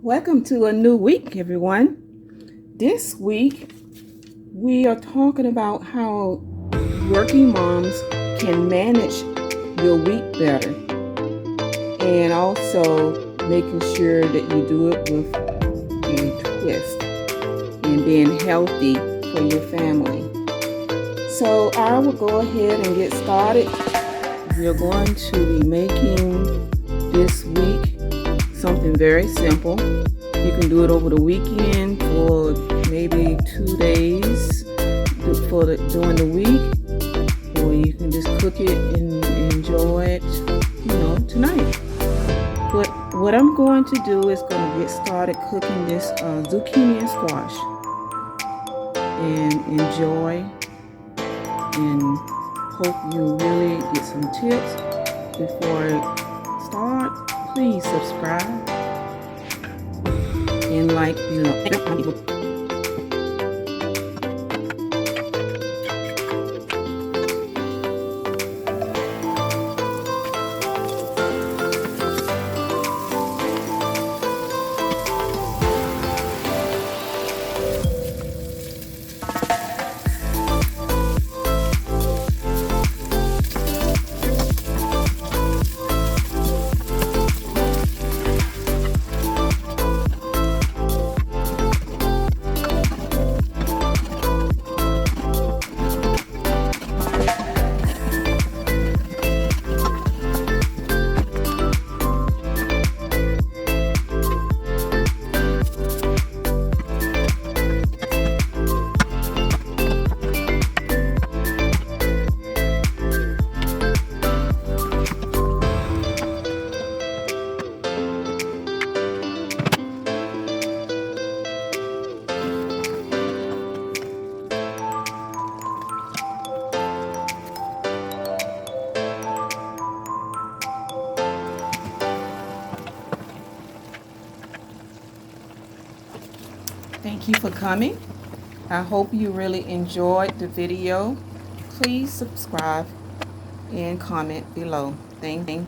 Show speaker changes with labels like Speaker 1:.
Speaker 1: Welcome to a new week, everyone. This week, we are talking about how working moms can manage your week better, and also making sure that you do it with a twist and being healthy for your family. So I will go ahead and get started. We're going to be making this week something very simple. You can do it over the weekend for maybe 2 days during the week, or you can just cook it and enjoy it, tonight. But what I'm going to do is going to get started cooking this zucchini and squash, and enjoy, and hope you really get some tips. Before I start, please subscribe and like below. Thank you for coming. I hope you really enjoyed the video. Please subscribe and comment below. Thank you.